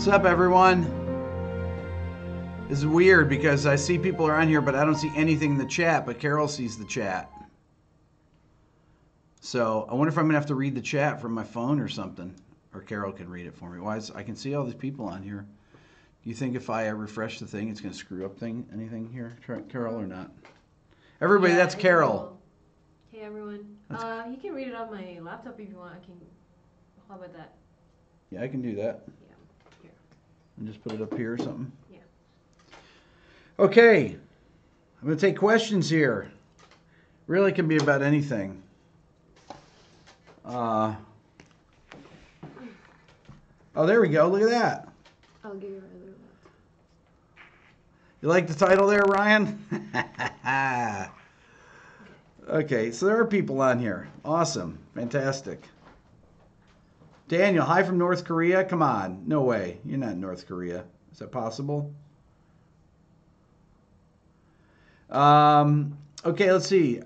What's up, everyone? This is weird because I see people are on here, but I don't see anything in the chat, but Carol sees the chat. So I wonder if I'm gonna have to read the chat from my phone or something, or Carol can read it for me. I can see all these people on here. Do you think if I refresh the thing, it's gonna screw up anything here, Carol, or not? Everybody, yeah, that's Carol. Hey, everyone. You can read it on my laptop if you want. How about that? Yeah, I can do that. Yeah. Here. And just put it up here or something? Yeah. Okay. I'm going to take questions here. Really can be about anything. Oh, there we go. Look at that. I'll give you my other one. You like the title there, Ryan? Okay, so there are people on here. Awesome. Fantastic. Daniel, hi from North Korea. Come on. No way. You're not in North Korea. Is that possible? Okay, let's see.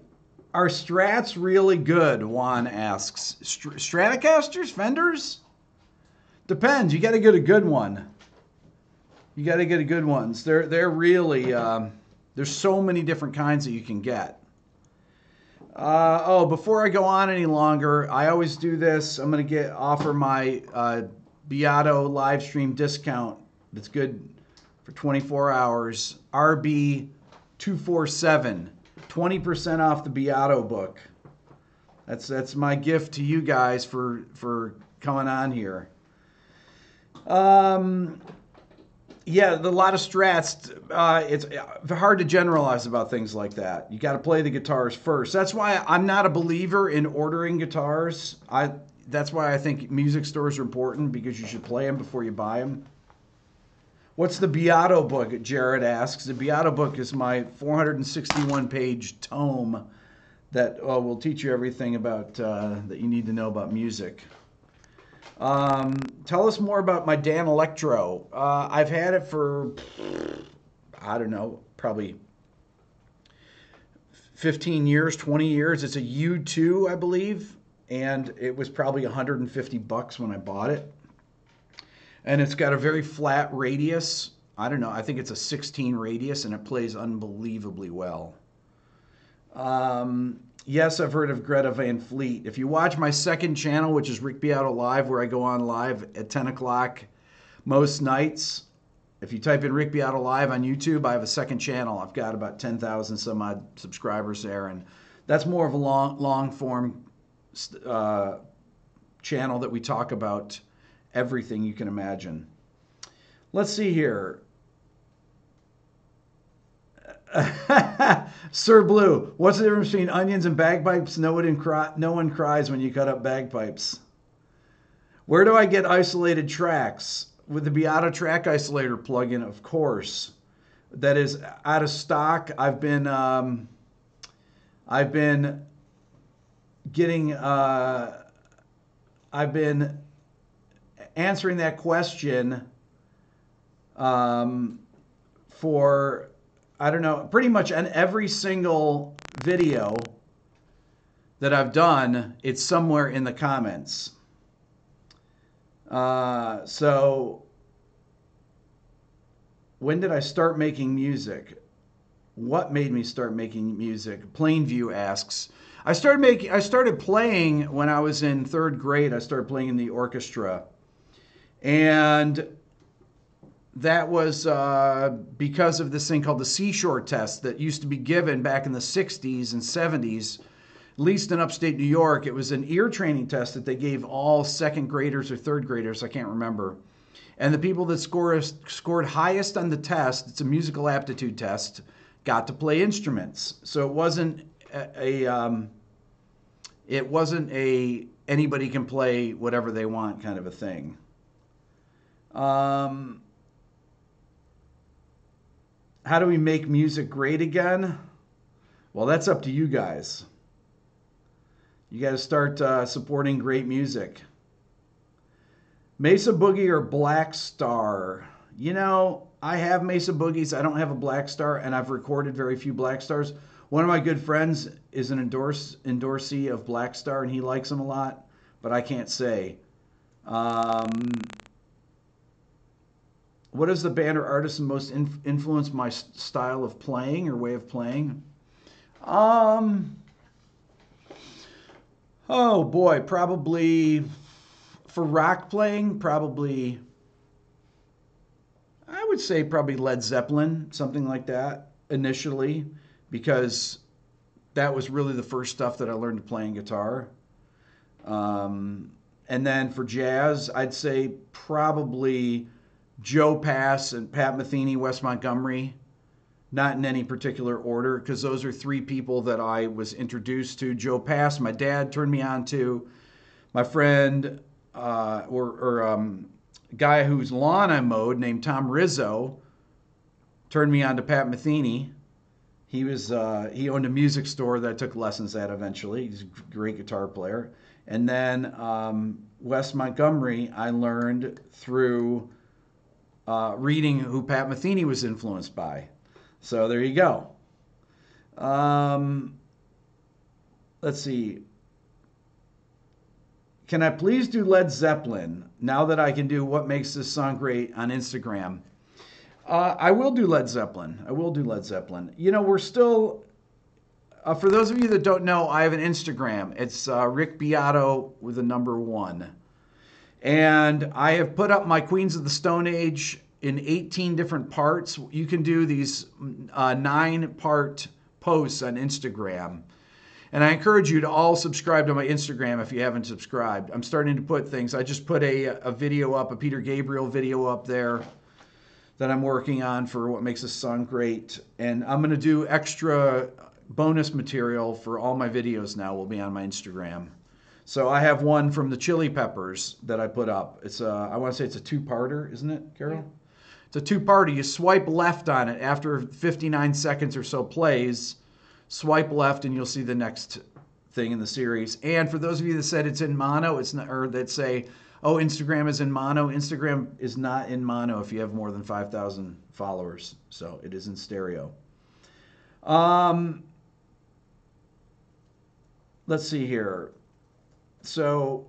Are Strats really good? Juan asks. Stratocasters? Fenders? Depends. You got to get a good one. You got to get a good ones. They're really, there's so many different kinds that you can get. Before I go on any longer, I always do this. I'm going to offer my Beato live stream discount that's good for 24 hours. RB247, 20% off the Beato book. That's my gift to you guys for coming on here. Yeah, a lot of strats, it's hard to generalize about things like that. You got to play the guitars first. That's why I'm not a believer in ordering guitars. That's why I think music stores are important, because you should play them before you buy them. What's the Beato book? Jared asks. The Beato book is my 461-page tome that will teach you everything about that you need to know about music. Tell us more about my Dan Electro. I've had it for, I don't know, probably 15 years, 20 years. It's a U2, I believe, and it was probably $150 when I bought it. And it's got a very flat radius. I don't know, I think it's a 16 radius, and it plays unbelievably well. Yes, I've heard of Greta Van Fleet. If you watch my second channel, which is Rick Beato Live, where I go on live at 10 o'clock most nights, if you type in Rick Beato Live on YouTube, I have a second channel. I've got about 10,000 some odd subscribers there, and that's more of a long form channel that we talk about everything you can imagine. Let's see here. Sir Blue, what's the difference between onions and bagpipes? No one cries when you cut up bagpipes. Where do I get isolated tracks? With the Beato Track Isolator plugin, of course. That is out of stock. I've been answering that question for, I don't know, pretty much on every single video that I've done, it's somewhere in the comments. So when did I start making music? What made me start making music? Plainview asks. I started playing when I was in 3rd grade. I started playing in the orchestra. And that was because of this thing called the Seashore Test that used to be given back in the 60s and 70s, at least in upstate New York. It was an ear training test that they gave all second graders or third graders, I can't remember. And the people that scored highest on the test, it's a musical aptitude test, got to play instruments. So it wasn't a anybody can play whatever they want kind of a thing. How do we make music great again? Well, that's up to you guys. You got to start supporting great music. Mesa Boogie or Black Star? You know, I have Mesa Boogies. I don't have a Black Star, and I've recorded very few Black Stars. One of my good friends is an endorsee of Black Star, and he likes them a lot, but I can't say. What is the band or artist that most influenced my style of playing or way of playing? Oh boy, probably for rock playing, probably I would say probably Led Zeppelin, something like that initially, because that was really the first stuff that I learned to play on guitar. And then for jazz, I'd say probably Joe Pass and Pat Metheny, Wes Montgomery, not in any particular order, because those are three people that I was introduced to. Joe Pass, my dad turned me on to. My friend, guy whose lawn I mowed, named Tom Rizzo, turned me on to Pat Metheny. He owned a music store that I took lessons at eventually. He's a great guitar player. And then Wes Montgomery, I learned through reading who Pat Metheny was influenced by. So there you go. Let's see. Can I please do Led Zeppelin now that I can do What Makes This Song Great on Instagram? I will do Led Zeppelin. You know, we're still, for those of you that don't know, I have an Instagram. It's Rick Beato with a number 1. And I have put up my Queens of the Stone Age in 18 different parts. You can do these 9-part posts on Instagram. And I encourage you to all subscribe to my Instagram if you haven't subscribed. I'm starting to put things. I just put a video up, a Peter Gabriel video up there that I'm working on for What Makes This Song Great. And I'm going to do extra bonus material for all my videos now will be on my Instagram. So I have one from the Chili Peppers that I put up. It's I want to say it's a 2-parter, isn't it, Carol? Yeah. It's a 2-parter. You swipe left on it after 59 seconds or so plays. Swipe left and you'll see the next thing in the series. And for those of you that said it's in mono, it's not, or that say, oh, Instagram is in mono. Instagram is not in mono if you have more than 5,000 followers. So it is in stereo. Let's see here. So,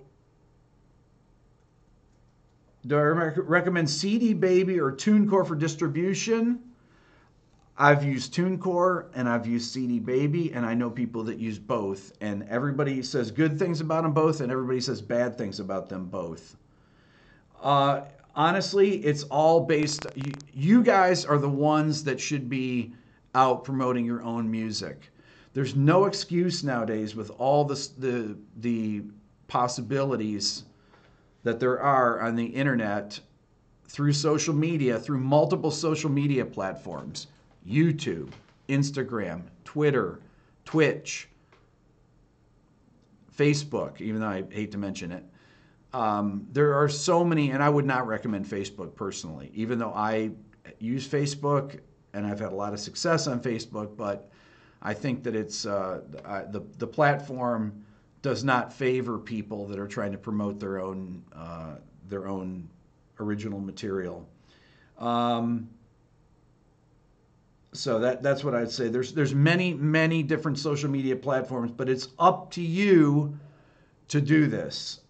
do I recommend CD Baby or TuneCore for distribution? I've used TuneCore and I've used CD Baby, and I know people that use both. And everybody says good things about them both, and everybody says bad things about them both. Honestly, it's all based. You guys are the ones that should be out promoting your own music. There's no excuse nowadays with all the possibilities that there are on the internet through social media, through multiple social media platforms, YouTube, Instagram, Twitter, Twitch, Facebook, even though I hate to mention it. There are so many, and I would not recommend Facebook personally, even though I use Facebook and I've had a lot of success on Facebook, but I think that it's the platform does not favor people that are trying to promote their own original material. So that's what I'd say. There's many different social media platforms, but it's up to you to do this.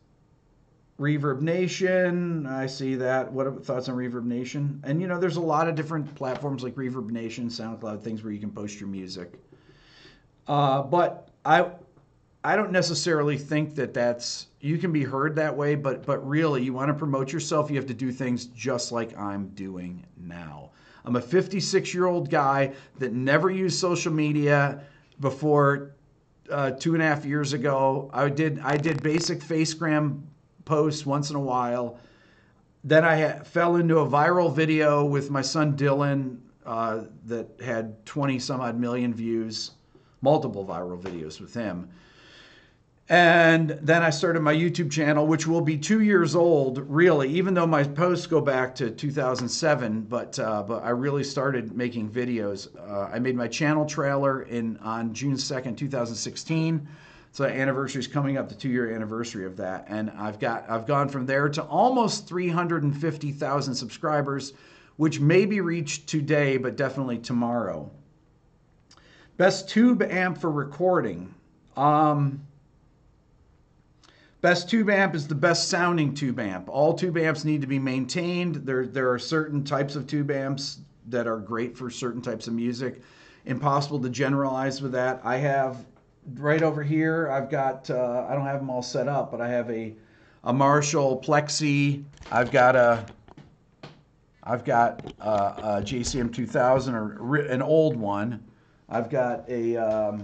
Reverb Nation, I see that. What are thoughts on Reverb Nation? And you know, there's a lot of different platforms like Reverb Nation, SoundCloud, things where you can post your music. But I I don't necessarily think that that's, you can be heard that way, but really, you want to promote yourself, you have to do things just like I'm doing now. I'm a 56-year-old guy that never used social media before 2.5 years ago. I did basic facegram posts once in a while. Then I fell into a viral video with my son Dylan that had 20 some odd million views, multiple viral videos with him. And then I started my YouTube channel, which will be 2 years old, really, even though my posts go back to 2007. But I really started making videos. I made my channel trailer on June 2nd, 2016. So the anniversary is coming up, the 2-year anniversary of that. And I've gone from there to almost 350,000 subscribers, which may be reached today, but definitely tomorrow. Best tube amp for recording. Best tube amp is the best sounding tube amp. All tube amps need to be maintained. There are certain types of tube amps that are great for certain types of music. Impossible to generalize with that. I have right over here, I've got, I don't have them all set up, but I have a Marshall Plexi. I've got a JCM 2000, or an old one. I've got a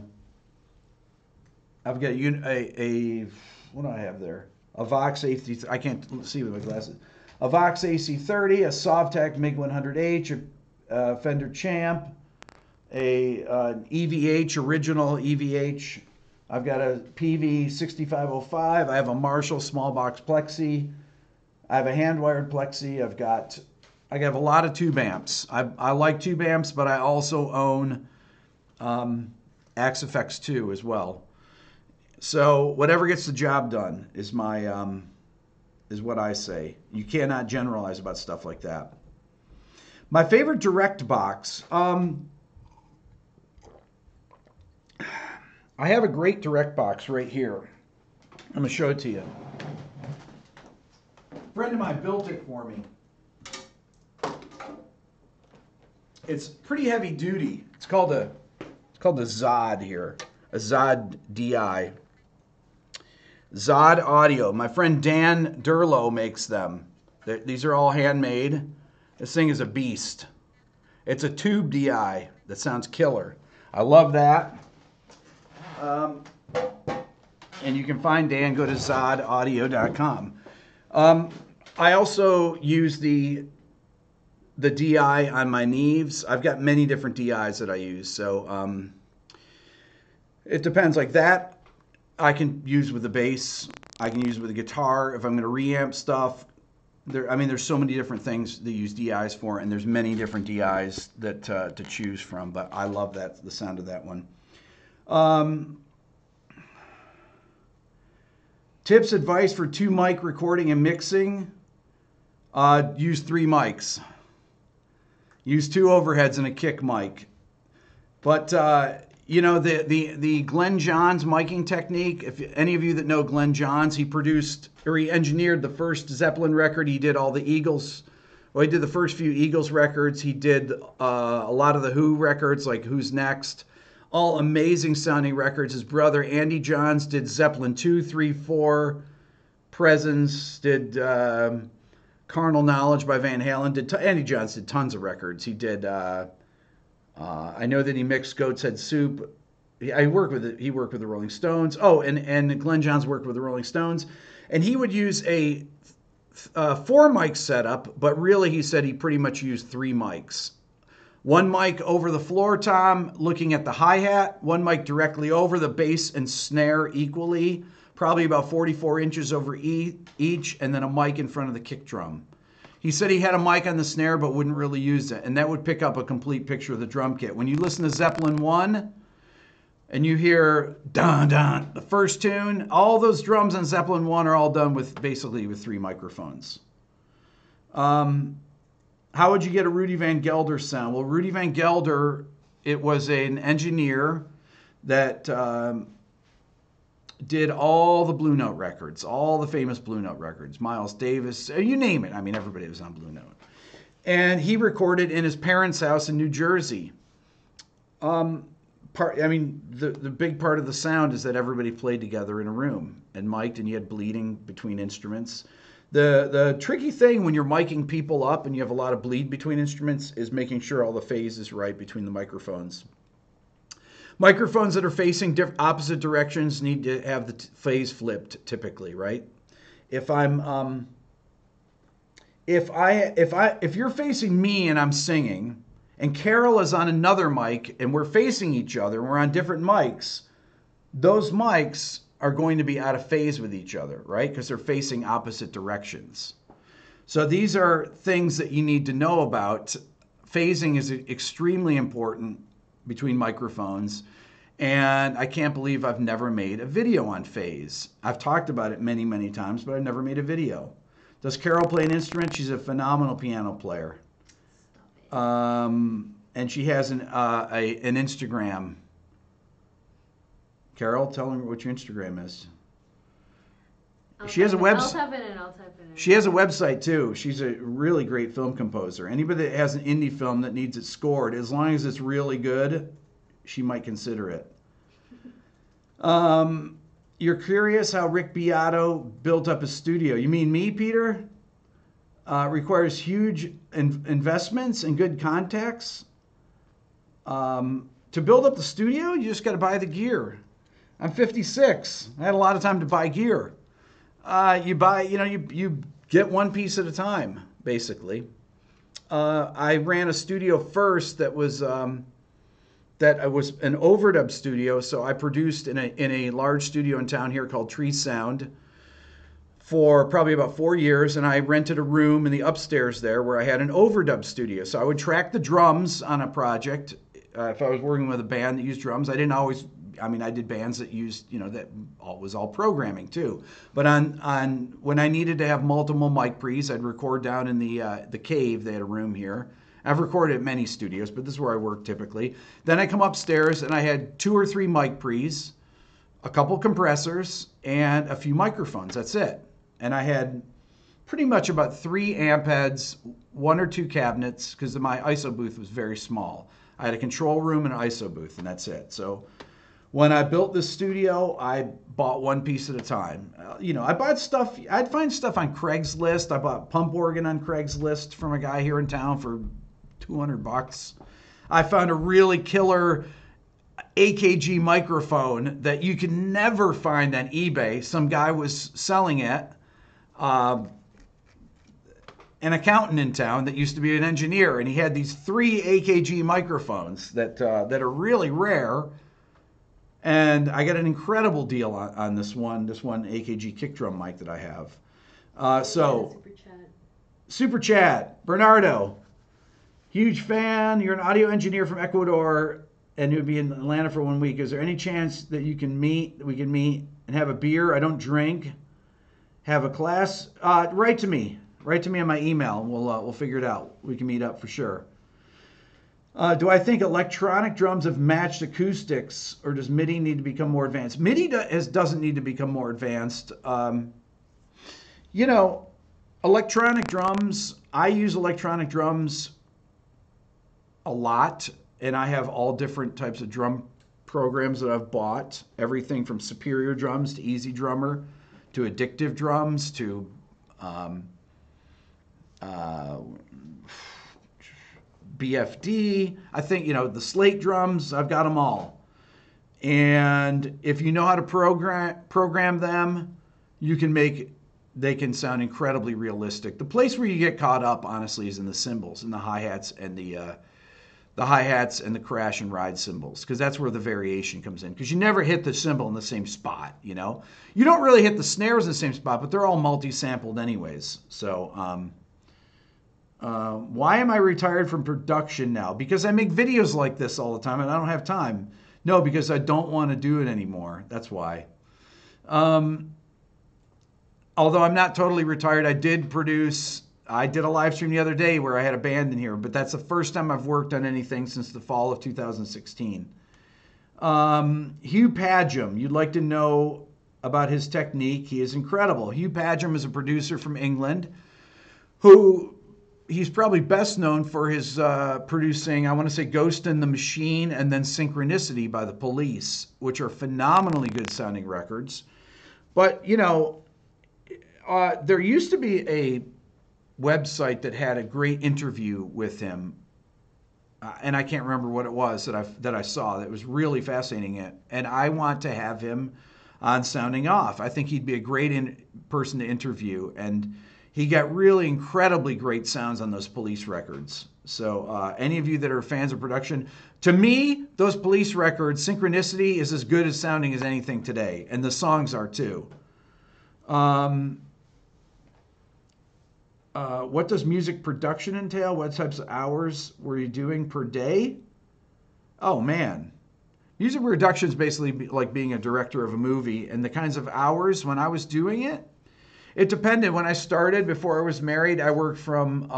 what do I have there? A Vox AC, I can't see with my glasses. A Vox AC30, a Sovtek MiG-100H, a Fender Champ, an EVH, original EVH. I've got a PV 6505. I have a Marshall small box Plexi. I have a hand-wired Plexi. I have a lot of tube amps. I like tube amps, but I also own Axe FX 2 as well. So whatever gets the job done is what I say. You cannot generalize about stuff like that. My favorite direct box. I have a great direct box right here. I'm going to show it to you. A friend of mine built it for me. It's pretty heavy duty. It's called the Zod here. A Zod DI. Zod Audio. My friend Dan Durlow makes them. These are all handmade. This thing is a beast. It's a tube DI that sounds killer. I love that. And you can find Dan, go to zodaudio.com. I also use the DI on my Neves. I've got many different DIs that I use. So it depends. Like that, I can use with the bass. I can use with the guitar. If I'm going to reamp stuff, there's so many different things to use DIs for, and there's many different DIs that to choose from. But I love the sound of that one. Tips, advice for 2-mic recording and mixing. Use 3 mics. Use 2 overheads and a kick mic. But the Glenn Johns miking technique, if any of you that know Glenn Johns, he engineered the first Zeppelin record. He did all the Eagles. Well, he did the first few Eagles records. He did a lot of the Who records, like Who's Next. All amazing sounding records. His brother Andy Johns did Zeppelin 2, 3, 4, Presence, did Carnal Knowledge by Van Halen. Andy Johns did tons of records. He did, I know that he mixed Goat's Head Soup. He worked with the Rolling Stones. Oh, and Glenn Johns worked with the Rolling Stones. And he would use a 4-mic setup, but really he said he pretty much used 3 mics. 1 mic over the floor tom, looking at the hi-hat. 1 mic directly over the bass and snare equally, probably about 44 inches over each, and then a mic in front of the kick drum. He said he had a mic on the snare but wouldn't really use it, and that would pick up a complete picture of the drum kit. When you listen to Zeppelin 1 and you hear dun dun, the first tune, all those drums on Zeppelin 1 are all done with 3 microphones. How would you get a Rudy Van Gelder sound? Well, Rudy Van Gelder, it was an engineer that did all the Blue Note records, all the famous Blue Note records, Miles Davis, you name it. Everybody was on Blue Note. And he recorded in his parents' house in New Jersey. I mean, the big part of the sound is that everybody played together in a room and mic'd, and you had bleeding between instruments. The tricky thing when you're miking people up and you have a lot of bleed between instruments is making sure all the phase is right between the microphones. Microphones that are facing opposite directions need to have the phase flipped typically, right? If I'm if you're facing me and I'm singing, and Carol is on another mic and we're facing each other and we're on different mics, those mics are going to be out of phase with each other, right? Because they're facing opposite directions. So these are things that you need to know about. Phasing is extremely important between microphones. And I can't believe I've never made a video on phase. I've talked about it many, many times, but I've never made a video. Does Carol play an instrument? She's a phenomenal piano player. And she has an Instagram. Carol, tell them what your Instagram is. She has a website. I'll type it in. She has a website too. She's a really great film composer. Anybody that has an indie film that needs it scored, as long as it's really good, she might consider it. You're curious how Rick Beato built up his studio. You mean me, Peter? Requires huge investments and good contacts. To build up the studio, you just got to buy the gear. I'm 56. I had a lot of time to buy gear. You get one piece at a time, basically. I ran a studio first that was an overdub studio. So I produced in a large studio in town here called Tree Sound for probably about 4 years, and I rented a room in the upstairs there where I had an overdub studio. So I would track the drums on a project. If I was working with a band that used drums, I did bands that used, that was all programming too. But on when I needed to have multiple mic pre's, I'd record down in the cave. They had a room here. I've recorded at many studios, but this is where I work typically. Then I come upstairs and I had 2 or 3 mic pre's, a couple compressors, and a few microphones. That's it. And I had pretty much about 3 amp heads, 1 or 2 cabinets, because my ISO booth was very small. I had a control room and an ISO booth, and that's it. So when I built this studio, I bought one piece at a time. I bought stuff. I'd find stuff on Craigslist. I bought pump organ on Craigslist from a guy here in town for $200. I found a really killer AKG microphone that you can never find on eBay. Some guy was selling it. An accountant in town that used to be an engineer, and he had these 3 AKG microphones that are really rare. And I got an incredible deal on this one AKG kick drum mic that I have. Super chat, Bernardo, huge fan. You're an audio engineer from Ecuador, and you'll be in Atlanta for 1 week. Is there any chance that we can meet and have a beer? I don't drink. Have a class. Write to me on my email. We'll figure it out. We can meet up for sure. Do I think electronic drums have matched acoustics, or does MIDI need to become more advanced? MIDI doesn't need to become more advanced. Electronic drums, I use electronic drums a lot, and I have all different types of drum programs that I've bought. Everything from Superior Drums to Easy Drummer to Addictive Drums to BFD. I think, the Slate drums, I've got them all. And if you know how to program them, they can sound incredibly realistic. The place where you get caught up, honestly, is in the cymbals and the hi-hats and the hi-hats and the crash and ride cymbals, because that's where the variation comes in, because you never hit the cymbal in the same spot. You don't really hit the snares in the same spot, but they're all multi-sampled anyways. So why am I retired from production now? Because I make videos like this all the time and I don't have time. No, because I don't want to do it anymore. That's why. Although I'm not totally retired, I did a live stream the other day where I had a band in here, but that's the first time I've worked on anything since the fall of 2016. Hugh Padgham, you'd like to know about his technique. He is incredible. Hugh Padgham is a producer from England who he's probably best known for his producing, I want to say, Ghost in the Machine and then Synchronicity by the Police, which are phenomenally good sounding records. But, you know, there used to be a website that had a great interview with him. And I can't remember what it was that I saw that was really fascinating. And I want to have him on Sounding Off. I think he'd be a great person to interview. And he got really incredibly great sounds on those Police records. So any of you that are fans of production, to me, those Police records, Synchronicity is as good as sounding as anything today. And the songs are too. What does music production entail? What types of hours were you doing per day? Oh, man. Music production is basically like being a director of a movie. And the kinds of hours when I was doing it, it depended. When I started, before I was married, I worked from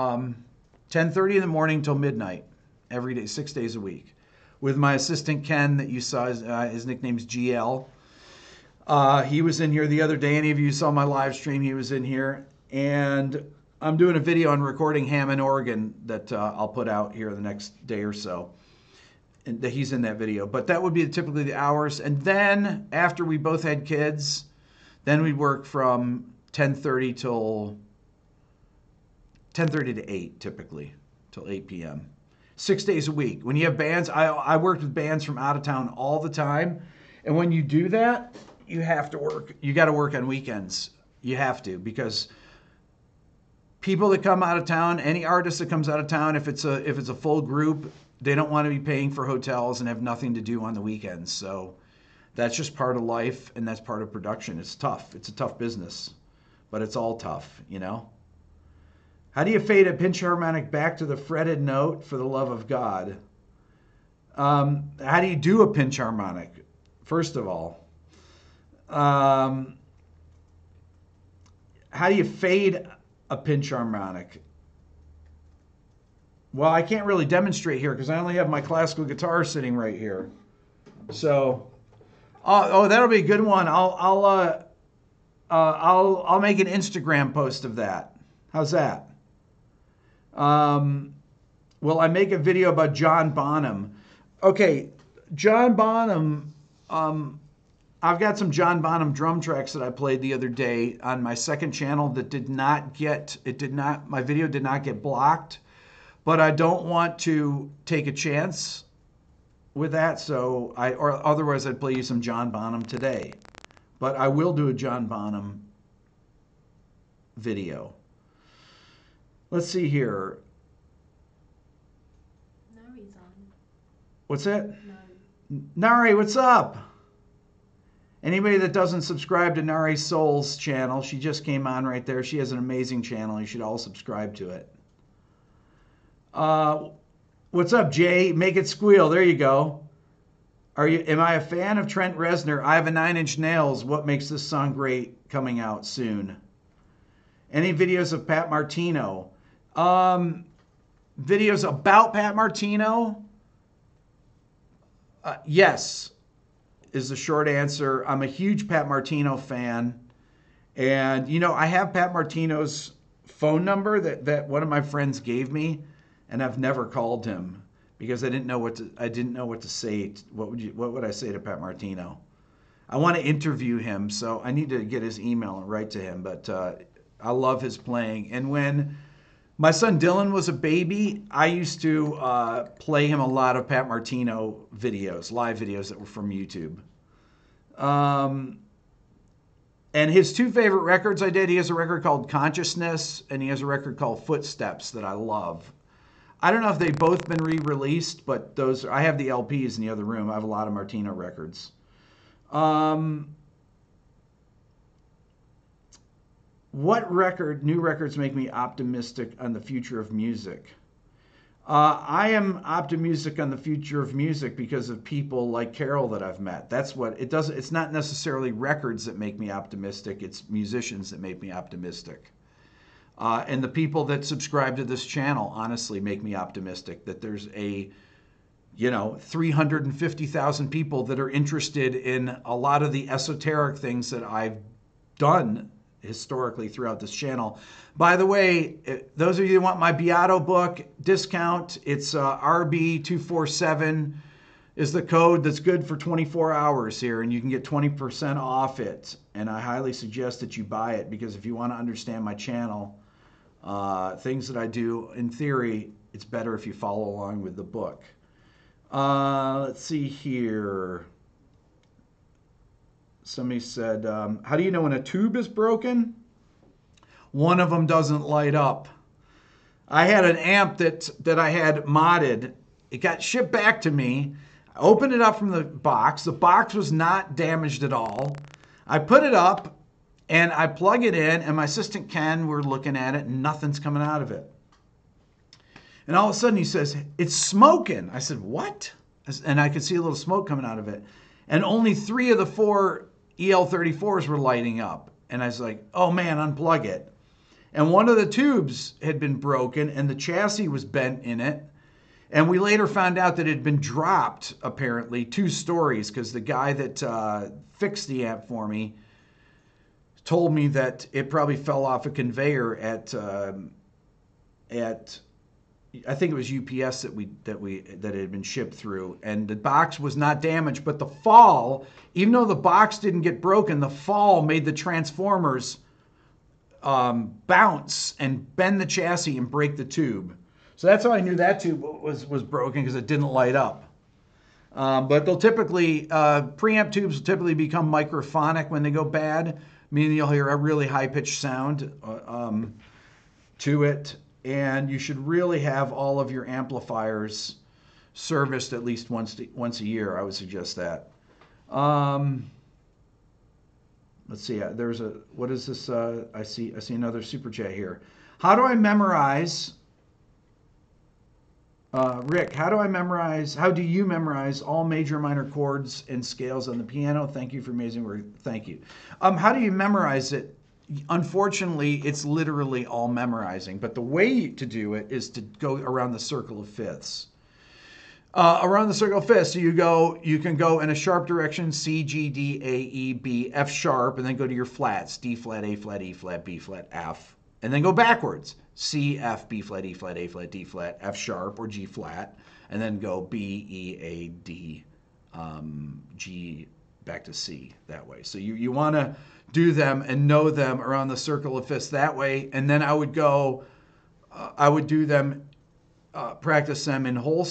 10:30 in the morning till midnight every day, 6 days a week. With my assistant, Ken, that you saw, his nickname's GL. He was in here the other day. Any of you saw my live stream, he was in here. And I'm doing a video on recording Hammond organ that I'll put out here the next day or so. And he's in that video. But that would be typically the hours. And then after we both had kids, then we'd work from 10:30 to 8 typically, till 8 p.m. 6 days a week. When you have bands, I worked with bands from out of town all the time. And when you do that, you have to work. You got to work on weekends. You have to, because people that come out of town, any artist that comes out of town, if it's a full group, they don't want to be paying for hotels and have nothing to do on the weekends. So that's just part of life, and that's part of production. It's tough. It's a tough business, but it's all tough, you know? How do you fade a pinch harmonic back to the fretted note, for the love of God? How do you do a pinch harmonic, first of all? How do you fade a pinch harmonic? Well, I can't really demonstrate here because I only have my classical guitar sitting right here. So, that'll be a good one. I'll make an Instagram post of that. How's that? Will I make a video about John Bonham? Okay, John Bonham. I've got some John Bonham drum tracks that I played the other day on my second channel that my video did not get blocked, but I don't want to take a chance with that, or otherwise I'd play you some John Bonham today. But I will do a John Bonham video. Let's see here. Nari's on. What's that? Nari, what's up? Anybody that doesn't subscribe to Nari Soul's channel, she just came on right there. She has an amazing channel. You should all subscribe to it. What's up, Jay? Make it squeal. There you go. Am I a fan of Trent Reznor? I have a 9 Inch Nails. What makes this song great? Coming out soon. Any videos of Pat Martino? Videos about Pat Martino? Yes, is the short answer. I'm a huge Pat Martino fan. And, you know, I have Pat Martino's phone number that one of my friends gave me, and I've never called him because I didn't know what to say. What would I say to Pat Martino? I want to interview him, so I need to get his email and write to him. But I love his playing. And when my son Dylan was a baby, I used to play him a lot of Pat Martino videos, live videos that were from YouTube. And his two favorite records I did, he has a record called Consciousness, and he has a record called Footsteps that I love. I don't know if they've both been re-released, but I have the LPs in the other room. I have a lot of Martino records. What new records make me optimistic on the future of music? I am optimistic on the future of music because of people like Carol that I've met. That's what it does. It's not necessarily records that make me optimistic. It's musicians that make me optimistic. And the people that subscribe to this channel honestly make me optimistic that there's 350,000 people that are interested in a lot of the esoteric things that I've done historically throughout this channel. By the way, those of you who want my Beato book discount, it's RB247 is the code that's good for 24 hours here, and you can get 20% off it. And I highly suggest that you buy it, because if you want to understand my channel, things that I do in theory, it's better if you follow along with the book. Let's see here. Somebody said, how do you know when a tube is broken? One of them doesn't light up. I had an amp that I had modded. It got shipped back to me. I opened it up from the box. The box was not damaged at all. I put it up and I plug it in, and my assistant Ken, we're looking at it and nothing's coming out of it. And all of a sudden he says, it's smoking. I said, what? And I could see a little smoke coming out of it. And only 3 of the 4 EL34s were lighting up. And I was like, oh man, unplug it. And one of the tubes had been broken and the chassis was bent in it. And we later found out that it had been dropped, apparently, 2 stories, because the guy that fixed the amp for me told me that it probably fell off a conveyor at I think it was UPS that it had been shipped through, and the box was not damaged, but the fall, even though the box didn't get broken, the fall made the transformers bounce and bend the chassis and break the tube. So that's how I knew that tube was broken, because it didn't light up. But they'll typically, preamp tubes will typically become microphonic when they go bad, meaning you'll hear a really high-pitched sound to it. And you should really have all of your amplifiers serviced at least once a year. I would suggest that. Let's see. There's a, what is this? I see another super chat here. How do I memorize? Rick, how do you memorize all major minor chords and scales on the piano? Thank you for amazing work. Thank you. How do you memorize it? Unfortunately, it's literally all memorizing, but the way to do it is to go around the circle of fifths. Around the circle of fifths, so you can go in a sharp direction, C, G, D, A, E, B, F sharp, and then go to your flats, D flat, A flat, E flat, B flat, F, and then go backwards, C, F, B flat, E flat, A flat, D flat, F sharp, or G flat, and then go B, E, A, D, G, back to C that way. So you want to do them and know them around the circle of fifths that way. And then I would do them, practice them in whole,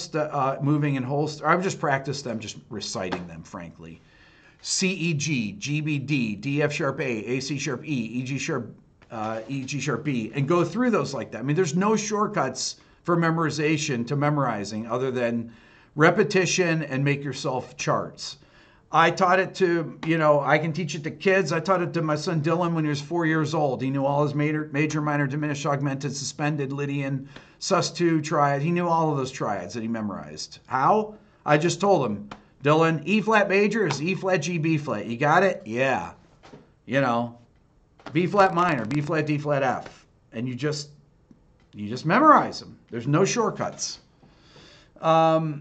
moving in whole, or I would just practice them, just reciting them, frankly. C, E, G, G, B, D, D, F sharp A, A, C sharp E, E, G sharp B, and go through those like that. I mean, there's no shortcuts for memorization to memorizing other than repetition and make yourself charts. I taught it to, I can teach it to kids. I taught it to my son Dylan when he was 4 years old. He knew all his major, minor, diminished, augmented, suspended, Lydian, sus2, triad. He knew all of those triads that he memorized. How? I just told him, Dylan, E flat major is E flat, G, B flat. You got it? Yeah. B flat minor, B flat, D flat, F. And you just memorize them. There's no shortcuts. Let's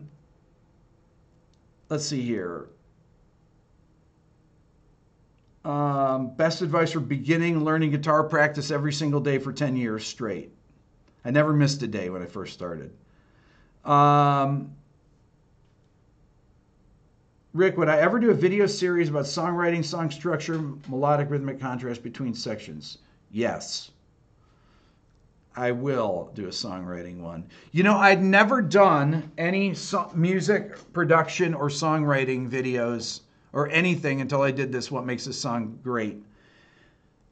see here. Best advice for beginning learning guitar: practice every single day for 10 years straight. I never missed a day when I first started. Rick, would I ever do a video series about songwriting, song structure, melodic, rhythmic contrast between sections? Yes. I will do a songwriting one. I'd never done any music production or songwriting videos or anything until I did this, What Makes a Song Great.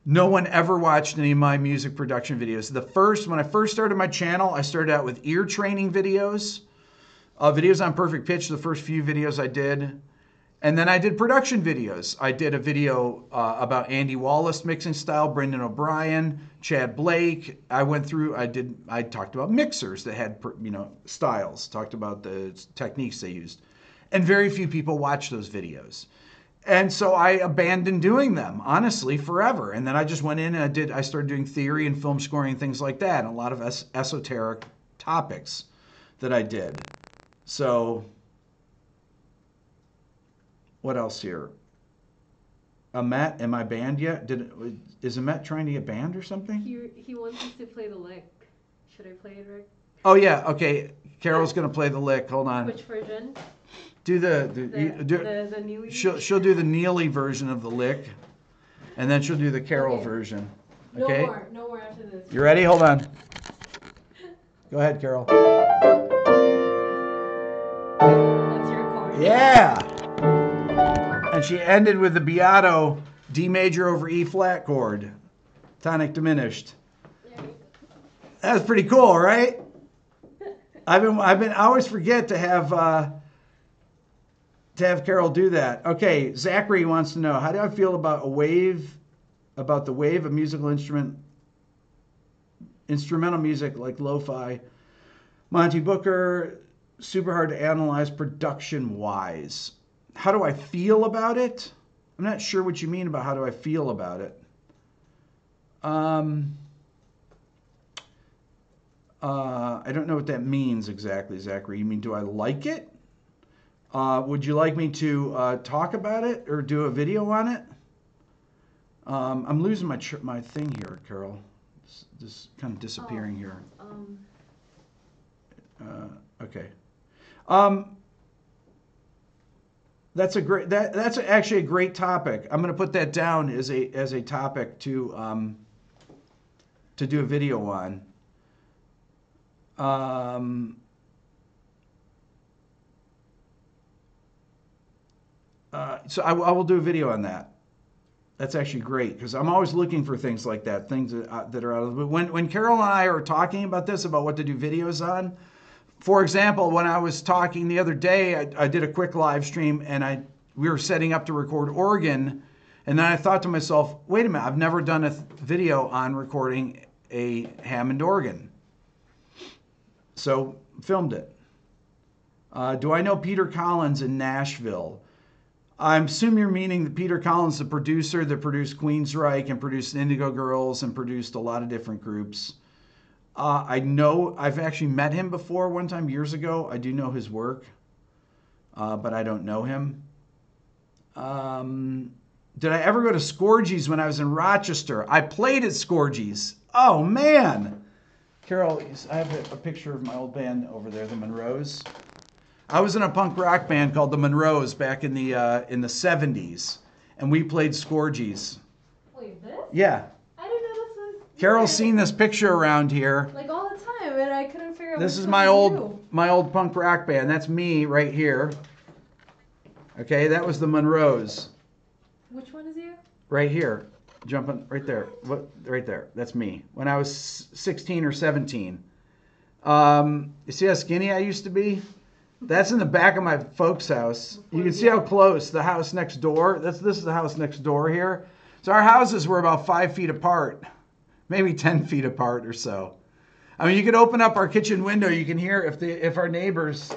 No one ever watched any of my music production videos. When I first started my channel, I started out with ear training videos, videos on perfect pitch, the first few videos I did. And then I did production videos. I did a video about Andy Wallace mixing style, Brendan O'Brien, Chad Blake. I talked about mixers that had, styles, talked about the techniques they used. And very few people watch those videos. And so I abandoned doing them, honestly, forever. And then I just went in and I started doing theory and film scoring and things like that, and a lot of esoteric topics that I did. So what else here? Amet, am I banned yet? Is Amet trying to get banned or something? He wants us to play the lick. Should I play it, Rick? Oh yeah, okay. Carol's gonna play the lick. Hold on. Which version? Do the Neely? She'll do the Neely version of the lick, and then she'll do the Carol version. Okay. No more after this. You ready? Hold on. Go ahead, Carol. That's your chord. Yeah. And she ended with the Beato D major over E flat chord, tonic diminished. That was pretty cool, right? I always forget to have Carol do that. Okay, Zachary wants to know, how do I feel about the wave of instrumental music like lo-fi? Monty Booker, super hard to analyze production-wise. How do I feel about it? I'm not sure what you mean about how do I feel about it. I don't know what that means exactly, Zachary. You mean, do I like it? Would you like me to talk about it or do a video on it? I'm losing my thing here, Carol. This kind of disappearing here. Okay. That's actually a great topic. I'm going to put that down as a topic to do a video on. So I will do a video on that. That's actually great because I'm always looking for things like that, things that are out of the blue. When Carol and I are talking about this, about what to do videos on, for example, when I was talking the other day, I did a quick live stream and we were setting up to record organ, and then I thought to myself, wait a minute, I've never done a video on recording a Hammond organ. So filmed it. Do I know Peter Collins in Nashville? I assume you're meaning that Peter Collins, the producer that produced Queensryche and produced Indigo Girls and produced a lot of different groups. I know, I've actually met him before one time years ago. I do know his work, but I don't know him. Did I ever go to Scorgies when I was in Rochester? I played at Scorgies. Oh, man. Carol, I have a picture of my old band over there, the Monroes. I was in a punk rock band called the Monroes back in the 70s, and we played Scorgies. Wait, this? Yeah. I didn't know this was. Carol's seen this picture around here. Like all the time, and I couldn't figure out. This is my old punk rock band. That's me right here. Okay, that was the Monroes. Which one is you? Right here, jumping right there. What? Right there. That's me when I was 16 or 17. You see how skinny I used to be? That's in the back of my folks' house. You can see how close the house next door. This is the house next door here. So our houses were about 5 feet apart, maybe 10 feet apart or so. I mean, you could open up our kitchen window. You can hear if our neighbors,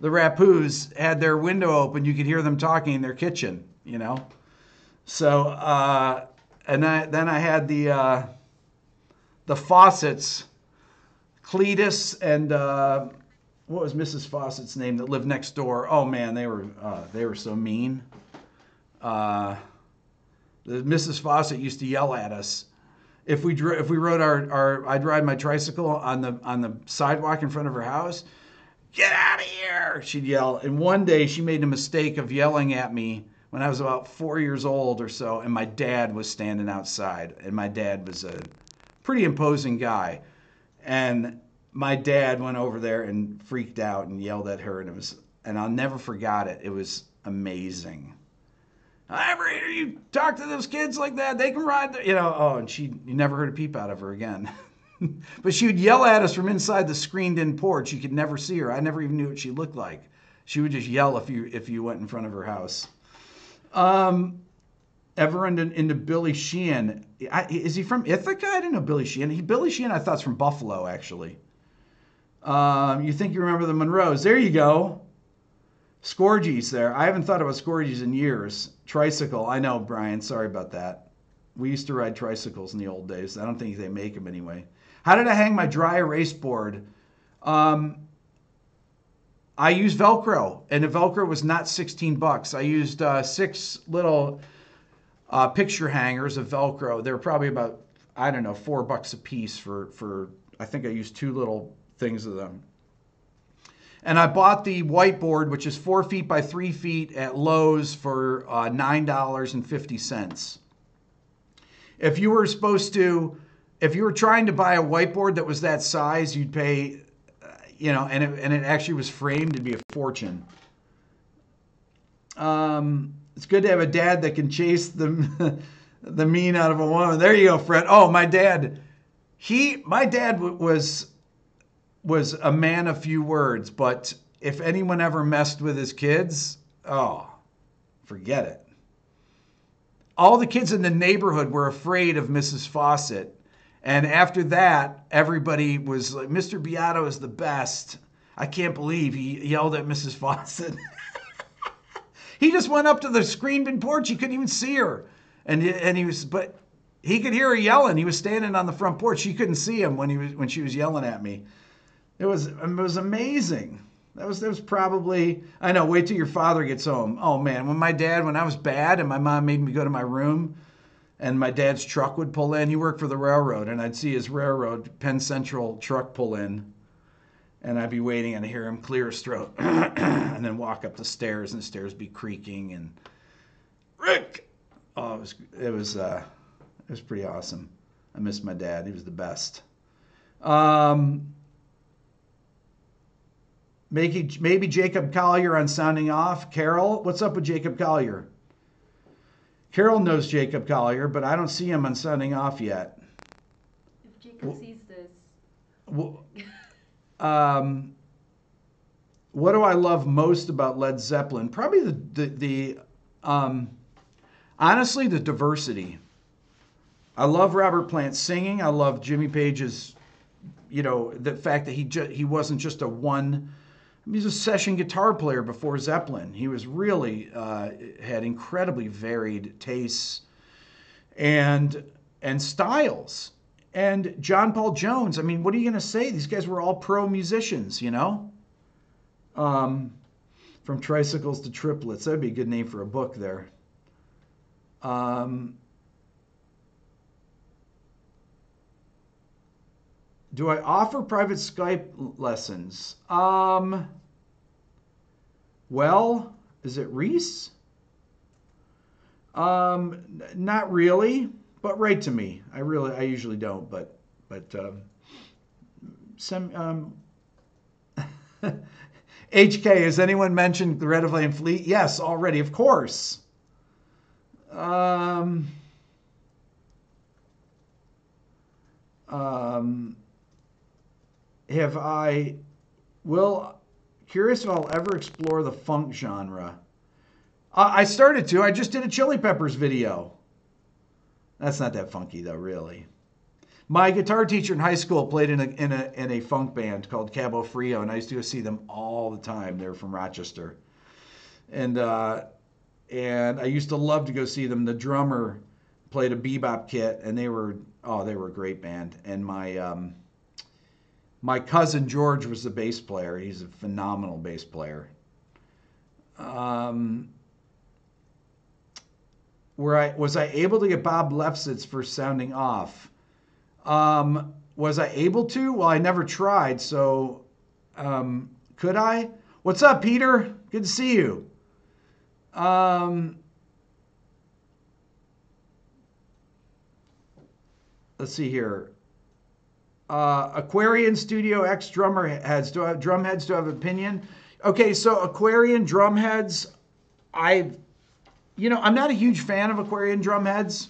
the Rapoos, had their window open, you could hear them talking in their kitchen. You know. So then I had the Fawcett's, Cletus and. What was Mrs. Fawcett's name that lived next door? Oh man, they were so mean. Mrs. Fawcett used to yell at us if we rode I'd ride my tricycle on the sidewalk in front of her house. Get out of here! She'd yell. And one day she made a mistake of yelling at me when I was about 4 years old or so, and my dad was standing outside, and my dad was a pretty imposing guy, and my dad went over there and freaked out and yelled at her, and I'll never forget it. It was amazing. I ever hear you talk to those kids like that? They can ride, and you never heard a peep out of her again. But she would yell at us from inside the screened-in porch. You could never see her. I never even knew what she looked like. She would just yell if you went in front of her house. Ever into Billy Sheehan? Is he from Ithaca? I didn't know Billy Sheehan. Billy Sheehan, I thought, is from Buffalo, actually. You think you remember the Monroes. There you go. Scorgies there. I haven't thought about Scorgies in years. Tricycle. I know, Brian. Sorry about that. We used to ride tricycles in the old days. I don't think they make them anyway. How did I hang my dry erase board? I used Velcro, and the Velcro was not $16. I used 6 little picture hangers of Velcro. They were probably about, I don't know, $4 a piece for I think I used 2 little things of them. And I bought the whiteboard, which is 4 feet by 3 feet at Lowe's for $9.50. If you were trying to buy a whiteboard that was that size, you'd pay, and it actually was framed, it'd be a fortune. It's good to have a dad that can chase the mean out of a woman. There you go, Fred. Oh, my dad was a man of few words, but if anyone ever messed with his kids, oh, forget it. All the kids in the neighborhood were afraid of Mrs. Fawcett. And after that, everybody was like, Mr. Beato is the best. I can't believe he yelled at Mrs. Fawcett. He just went up to the screened-in porch. He couldn't even see her. But he could hear her yelling. He was standing on the front porch. She couldn't see him when she was yelling at me. It was amazing. That was probably, I know, wait till your father gets home. Oh man, when I was bad and my mom made me go to my room and my dad's truck would pull in, he worked for the railroad, and I'd see his railroad Penn Central truck pull in, and I'd be waiting and I'd hear him clear his throat and then walk up the stairs and the stairs be creaking and Rick! Oh, it was pretty awesome. I miss my dad. He was the best. Maybe Jacob Collier on sounding off. Carol, what's up with Jacob Collier? Carol knows Jacob Collier, but I don't see him on sounding off yet. If Jacob sees this. What do I love most about Led Zeppelin? Probably honestly, the diversity. I love Robert Plant singing. I love Jimmy Page's, the fact that he wasn't just he's a session guitar player before Zeppelin. He was really had incredibly varied tastes and styles. And John Paul Jones, I mean, what are you going to say? These guys were all pro musicians, From Tricycles to Triplets. That'd be a good name for a book there. Do I offer private Skype lessons? Well, is it Reese? Not really, but write to me. I usually don't, but HK, has anyone mentioned Greta Van Fleet? Yes, already, of course. Curious if I'll ever explore the funk genre. I started to. I just did a Chili Peppers video. That's not that funky though, really. My guitar teacher in high school played in a funk band called Cabo Frio, and I used to go see them all the time. They were from Rochester, and I used to love to go see them. The drummer played a bebop kit, and they were a great band. And my cousin George was the bass player. He's a phenomenal bass player. Was I able to get Bob Lefsetz for sounding off? Was I able to? Well, I never tried, so could I? What's up, Peter? Good to see you. Let's see here. Aquarian Studio X drummer heads. Drum heads do I have an opinion? Okay, so Aquarian drum heads, I'm not a huge fan of Aquarian drum heads.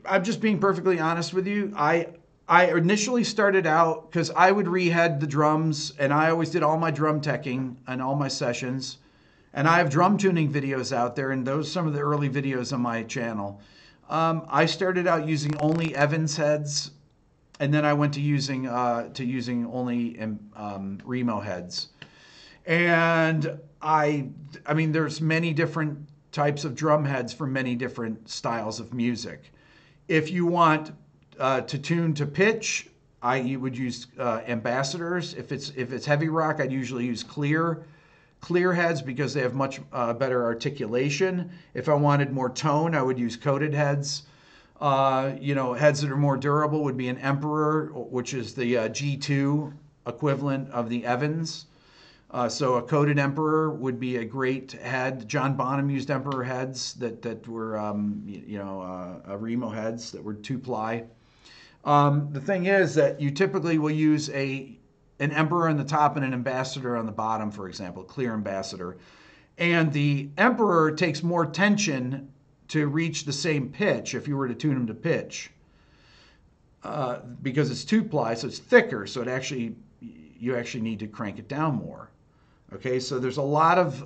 I'm just being perfectly honest with you. I initially started out because I would rehead the drums, and I always did all my drum teching and all my sessions. And I have drum tuning videos out there, and those are some of the early videos on my channel. I started out using only Evans heads, and then I went to using only Remo heads. And I mean, there's many different types of drum heads for many different styles of music. If you want to tune to pitch, you would use ambassadors. If it's heavy rock, I'd usually use clear clear heads because they have much better articulation. If I wanted more tone, I would use coated heads. Heads that are more durable would be an Emperor, which is the G2 equivalent of the Evans. So a coated Emperor would be a great head. John Bonham used Emperor heads that were, Remo heads that were 2-ply. The thing is that you typically will use an Emperor on the top and an Ambassador on the bottom, for example, clear Ambassador. And the Emperor takes more tension to reach the same pitch if you were to tune them to pitch. Because it's 2-ply, so it's thicker, so you actually need to crank it down more. Okay, so there's a lot of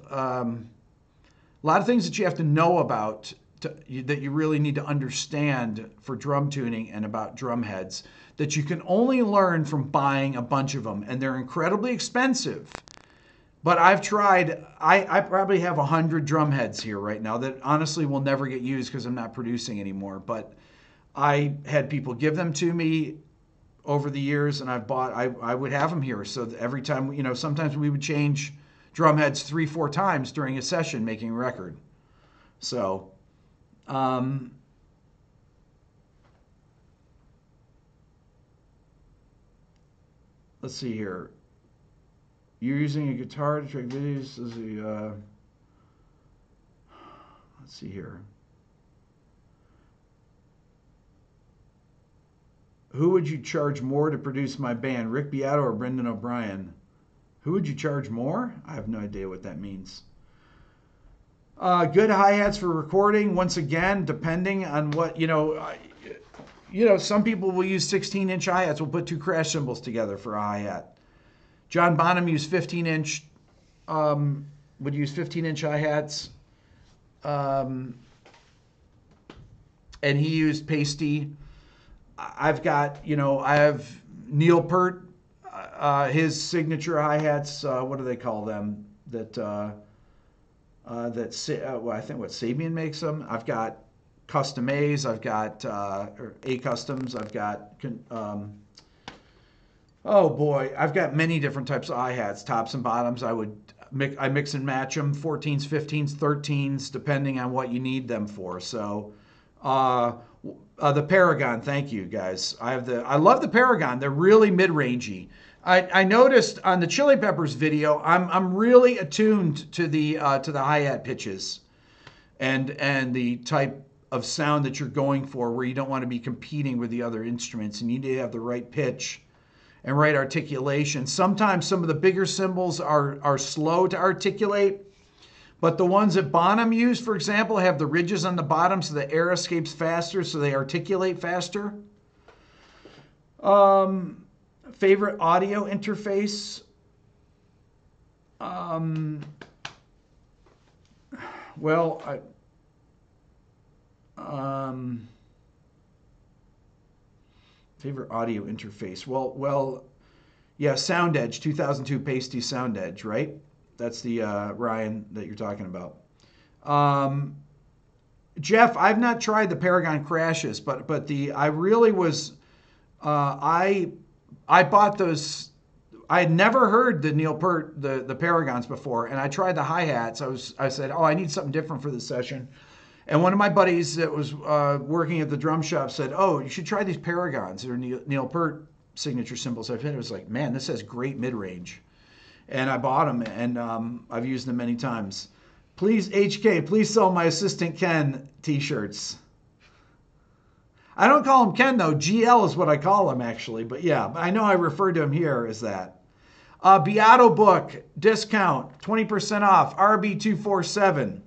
things that you have to know about that you really need to understand for drum tuning and about drum heads that you can only learn from buying a bunch of them, and they're incredibly expensive. But I've tried, I probably have 100 drum heads here right now that honestly will never get used because I'm not producing anymore. But I had people give them to me over the years, and I would have them here. So every time, sometimes we would change drum heads 3-4 times during a session making a record. So, let's see here. You're using a guitar to track videos. Let's see here. Who would you charge more to produce my band, Rick Beato or Brendan O'Brien? Who would you charge more? I have no idea what that means. Good hi-hats for recording. Once again, depending on what, some people will use 16-inch hi-hats. We'll put 2 crash cymbals together for a hi-hat. John Bonham used 15-inch, would use 15-inch hi-hats. And he used pasty. I've got, I have Neil Peart, his signature hi-hats, what do they call them? I think Sabian makes them. I've got Custom A's, I've got A Customs, I've got, I've got many different types of hi-hats, tops and bottoms. I mix and match them, 14s, 15s, 13s, depending on what you need them for. So, the Paragon, thank you guys. I love the Paragon. They're really mid-rangey. I noticed on the Chili Peppers video, I'm really attuned to the hi-hat pitches, and the type of sound that you're going for, where you don't want to be competing with the other instruments. You need to have the right pitch and right articulation. Sometimes some of the bigger cymbals are slow to articulate, but the ones that Bonham used, for example, have the ridges on the bottom so the air escapes faster, so they articulate faster. Favorite audio interface? Favorite audio interface? Yeah, Sound Edge, 2002 Pasty Sound Edge, right? That's the Ryan that you're talking about. Jeff, I've not tried the Paragon Crashes, but I really was, I bought those. I had never heard the Neil Peart, the Paragons before, and I tried the hi-hats. I said, I need something different for this session. And one of my buddies that was working at the drum shop said, you should try these Paragons. They're Neil Peart signature cymbals. I was like, man, this has great mid-range. And I bought them, and I've used them many times. Please, HK, please sell my assistant Ken t-shirts. I don't call him Ken, though. GL is what I call him, actually. But yeah, I know I refer to him here as that. Beato book, discount, 20% off, RB247.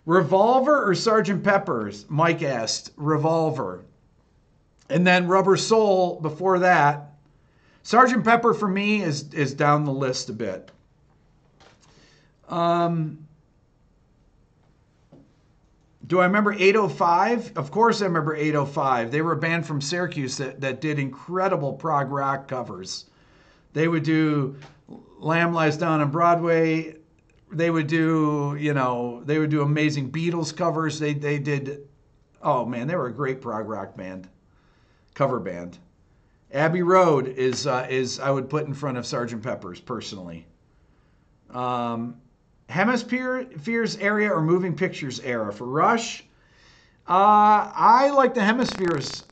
Revolver or Sgt. Pepper's? Mike asked. Revolver. And then Rubber Soul before that. Sgt. Pepper for me is down the list a bit. Do I remember 805? Of course I remember 805. They were a band from Syracuse that did incredible prog rock covers. They would do Lamb Lies Down on Broadway. They would do, amazing Beatles covers. They did, oh man, they were a great prog rock band, cover band. Abbey Road is I would put in front of Sgt. Pepper's personally. Hemispheres area or moving pictures era for Rush. I like the Hemispheres,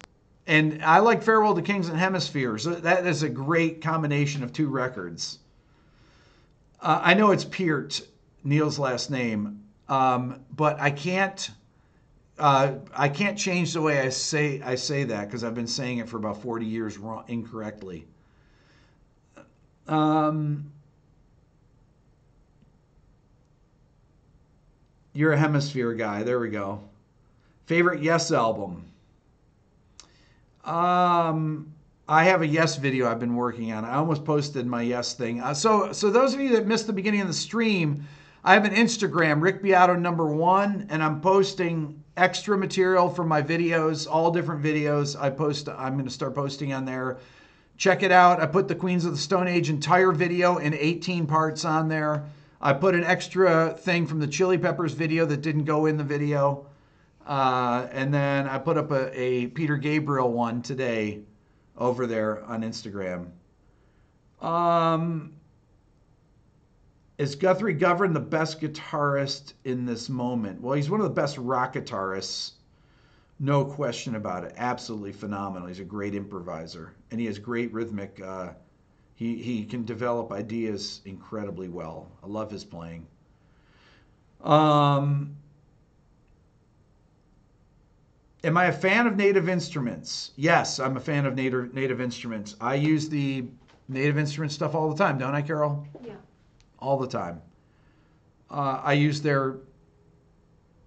and I like Farewell to Kings and Hemispheres. That is a great combination of two records. I know it's Peart, Neil's last name, but I can't change the way I say that because I've been saying it for about 40 years wrong, incorrectly. You're a Hemisphere guy. There we go. Favorite Yes album? I have a Yes video I've been working on. I almost posted my Yes thing. So those of you that missed the beginning of the stream, I have an Instagram, Rick Beato #1, and I'm posting extra material from my videos, all different videos. I'm going to start posting on there. Check it out. I put the Queens of the Stone Age entire video in 18 parts on there. I put an extra thing from the Chili Peppers video that didn't go in the video. And then I put up a Peter Gabriel one today over there on Instagram. Is Guthrie Govern the best guitarist in this moment? Well, he's one of the best rock guitarists. No question about it. Absolutely phenomenal. He's a great improviser. And he has great rhythmic. He can develop ideas incredibly well. I love his playing. Am I a fan of native instruments? Yes, I'm a fan of native instruments. I use the native instrument stuff all the time, don't I, Carol? Yeah. All the time. I use their,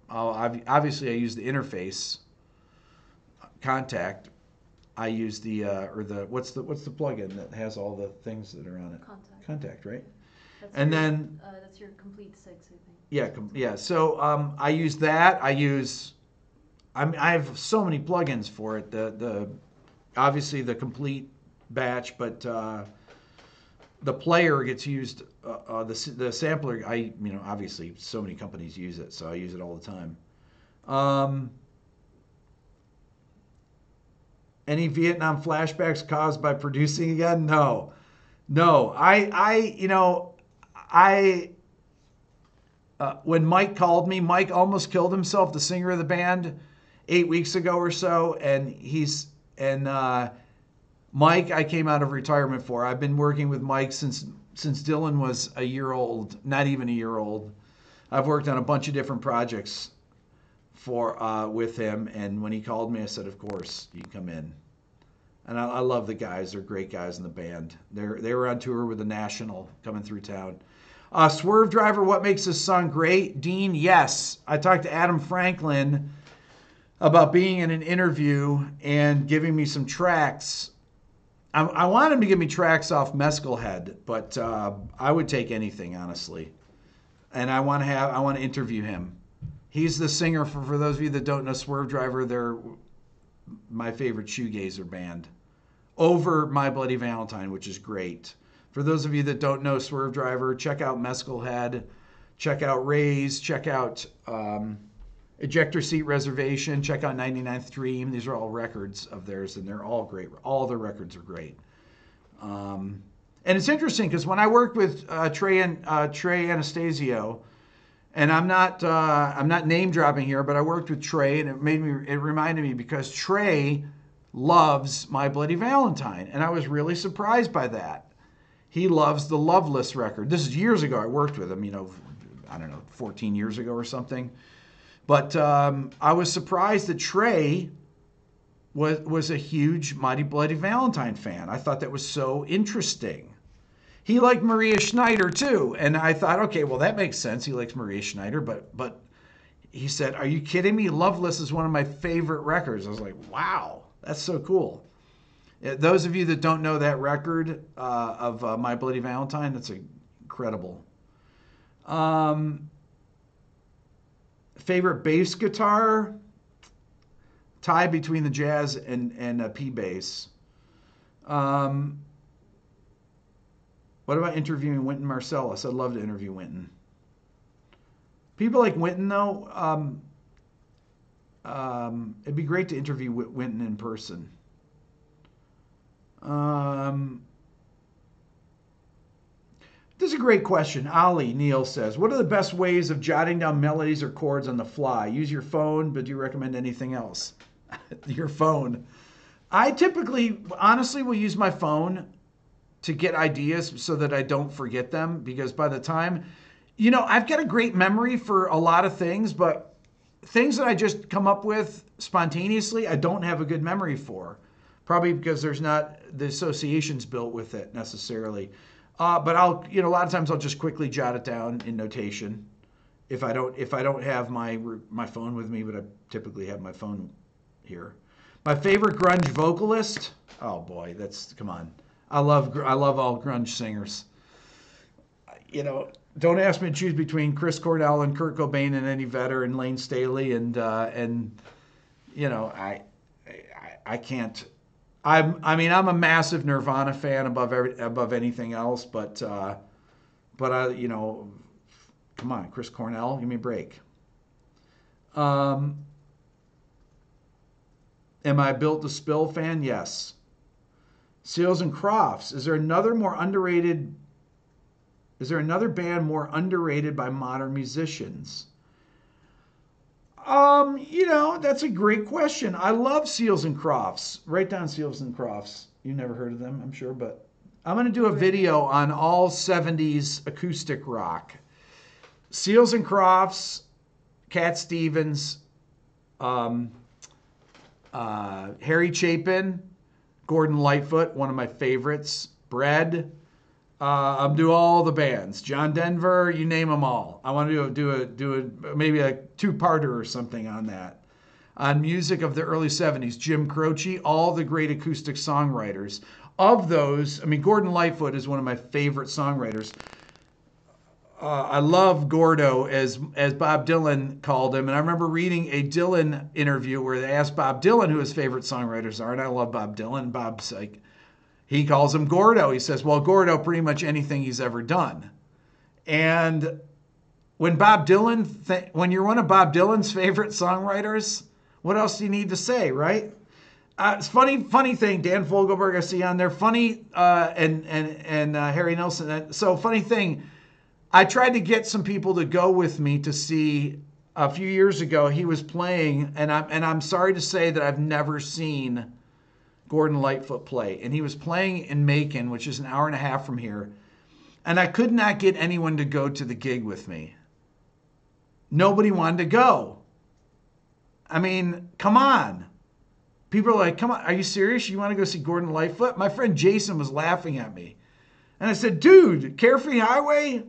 obviously I use the interface, Contact. I use the, what's the plugin that has all the things that are on it? Contact, right? That's your Complete 6, I think. Yeah, yeah. So I use that. I have so many plugins for it. The obviously the Complete batch, but the player gets used. The sampler, obviously so many companies use it, so I use it all the time. Any Vietnam flashbacks caused by producing again? No. When Mike called me, Mike almost killed himself, the singer of the band, 8 weeks ago or so, and Mike, I came out of retirement for. I've been working with Mike since Dylan was a year old, not even a year old. I've worked on a bunch of different projects with him, and when he called me, I said, "Of course, you can come in." And I love the guys; they're great guys in the band. They were on tour with the National coming through town. Swerve Driver, what makes this song great? Dean, yes. I talked to Adam Franklin about being in an interview and giving me some tracks. I want him to give me tracks off Mescal Head, but I would take anything, honestly. And I want to interview him. He's the singer for those of you that don't know Swerve Driver. They're my favorite shoegazer band, over My Bloody Valentine, which is great. For those of you that don't know Swerve Driver, check out Mescal Head, check out Raise, check out Ejector Seat Reservation, check out 99th Dream. These are all records of theirs, and they're all great. All their records are great. And it's interesting because when I worked with Trey Anastasio, and I'm not name dropping here, but I worked with Trey, and it reminded me because Trey loves My Bloody Valentine, and I was really surprised by that. He loves the Loveless record. This is years ago. I worked with him, I don't know, 14 years ago or something. But I was surprised that Trey was a huge Mighty Bloody Valentine fan. I thought that was so interesting. He liked Maria Schneider too, and I thought, okay, well that makes sense. He likes Maria Schneider, but he said, "Are you kidding me? Loveless is one of my favorite records." I was like, "Wow, that's so cool." Those of you that don't know that record of My Bloody Valentine, that's incredible. Favorite bass guitar? Tie between the jazz and P bass. What about interviewing Wynton Marsalis? I'd love to interview Wynton. People like Wynton, though, it'd be great to interview Wynton in person. This is a great question. Ali Neil says, what are the best ways of jotting down melodies or chords on the fly? Use your phone, but do you recommend anything else? Your phone. I typically, honestly, will use my phone to get ideas so that I don't forget them, because by the time, I've got a great memory for a lot of things, but things that I just come up with spontaneously, I don't have a good memory for. Probably because there's not the associations built with it necessarily. But I'll, a lot of times I'll just quickly jot it down in notation. If I don't have my phone with me, but I typically have my phone here. My favorite grunge vocalist. Oh boy, come on. I love all grunge singers. Don't ask me to choose between Chris Cornell and Kurt Cobain and Eddie Vedder and Lane Staley and I can't. I'm a massive Nirvana fan above anything else, but come on, Chris Cornell, give me a break. Am I a Built to Spill fan? Yes. Seals and Crofts. Is there another band more underrated by modern musicians? That's a great question. I love Seals and Crofts. Write down Seals and Crofts. You never heard of them, I'm sure, but I'm going to do a video on all 70s acoustic rock. Seals and Crofts, Cat Stevens, Harry Chapin, Gordon Lightfoot, one of my favorites, Bread. I'm do all the bands. John Denver, you name them all. I want to do maybe a two-parter or something on that. On music of the early 70s, Jim Croce, all the great acoustic songwriters. Of those, Gordon Lightfoot is one of my favorite songwriters. I love Gordo, as Bob Dylan called him. And I remember reading a Dylan interview where they asked Bob Dylan who his favorite songwriters are. And I love Bob Dylan. Bob's like, he calls him Gordo. He says, well, Gordo, pretty much anything he's ever done. And when when you're one of Bob Dylan's favorite songwriters, what else do you need to say, right? It's funny thing. Dan Fogelberg, I see on there. Funny, and Harry Nilsson. So funny thing. I tried to get some people to go with me to see a few years ago. He was playing, and I'm sorry to say that I've never seen Gordon Lightfoot play. And he was playing in Macon, which is an hour and a half from here. And I could not get anyone to go to the gig with me. Nobody wanted to go. Come on. People are like, come on, are you serious? You want to go see Gordon Lightfoot? My friend Jason was laughing at me. And I said, dude, Carefree Highway?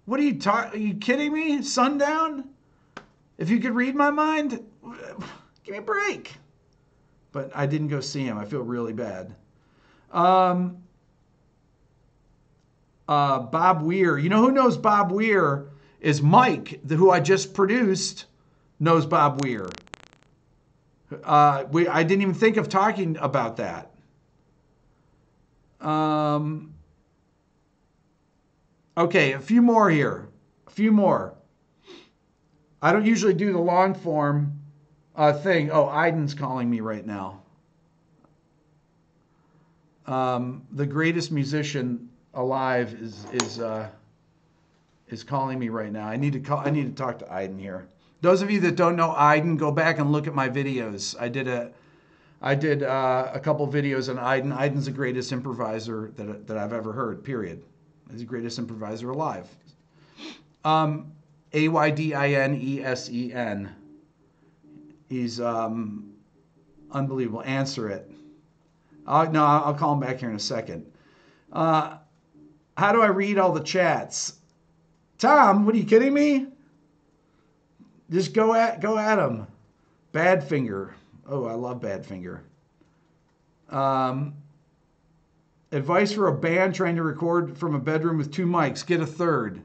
What are you kidding me? Sundown? If you could read my mind, give me a break. But I didn't go see him. I feel really bad. Bob Weir. You know who knows Bob Weir is Mike, who I just produced, knows Bob Weir. I didn't even think of talking about that. Okay, a few more here. A few more. I don't usually do the long form thing. Oh, Aiden's calling me right now. The greatest musician alive is calling me right now. I need to talk to Aiden here. Those of you that don't know Aiden, go back and look at my videos. I did a couple videos on Aiden. Aiden's the greatest improviser that I've ever heard, period. He's the greatest improviser alive. Aydinesen. He's unbelievable. Answer it. I'll call him back here in a second. How do I read all the chats? Tom, what are you kidding me? Just go at him. Badfinger. Oh, I love Badfinger. Advice for a band trying to record from a bedroom with 2 mics. Get a third.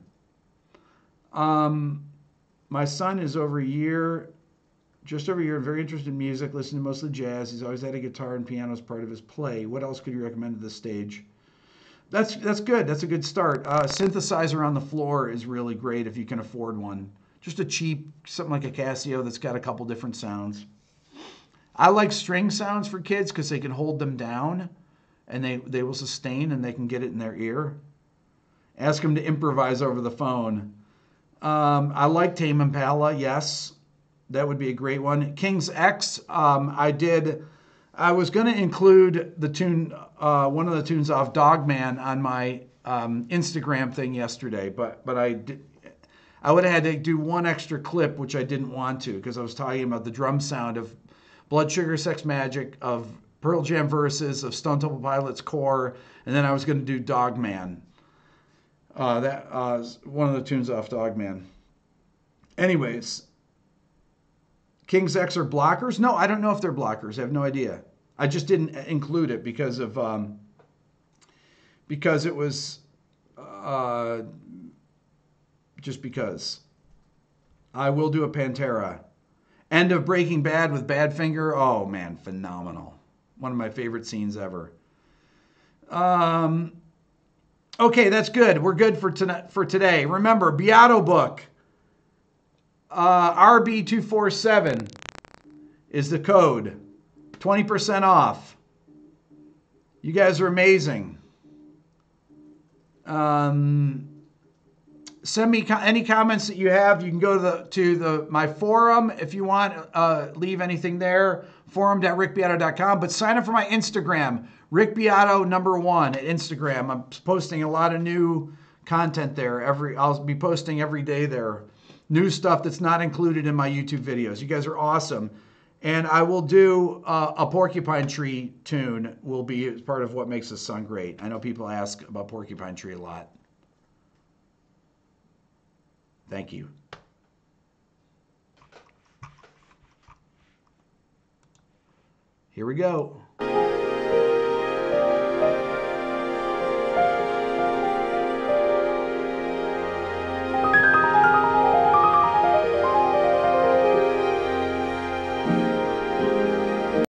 My son is just over a year, very interested in music, listening to mostly jazz. He's always had a guitar and piano as part of his play. What else could you recommend at this stage? That's good. That's a good start. Synthesizer on the floor is really great if you can afford one. Just a cheap, something like a Casio that's got a couple different sounds. I like string sounds for kids because they can hold them down and they will sustain and they can get it in their ear. Ask him to improvise over the phone. I like Tame Impala, yes. That would be a great one. King's X, I was going to include the tune, one of the tunes off Dogman on my Instagram thing yesterday, but I would have had to do one extra clip, which I didn't want to, because I was talking about the drum sound of Blood Sugar Sex Magic, of Pearl Jam Verses, of Stone Temple Pilots Core, and then I was going to do Dogman. That one of the tunes off Dogman. Anyways, King's X are blockers? No, I don't know if they're blockers. I have no idea. I just didn't include it because it was just because. I will do a Pantera. End of Breaking Bad with Badfinger. Oh man, phenomenal. One of my favorite scenes ever. Okay, that's good. We're good for today. Remember, Beato book. RB247 is the code. 20% off. You guys are amazing. Send me any comments that you have. You can go to my forum if you want. Leave anything there. Forum.rickbeato.com. But sign up for my Instagram. Rick Beato #1 at Instagram. I'm posting a lot of new content there. I'll be posting every day there. New stuff that's not included in my YouTube videos. You guys are awesome. And I will do a Porcupine Tree tune will be as part of what makes this song great. I know people ask about Porcupine Tree a lot. Thank you. Here we go.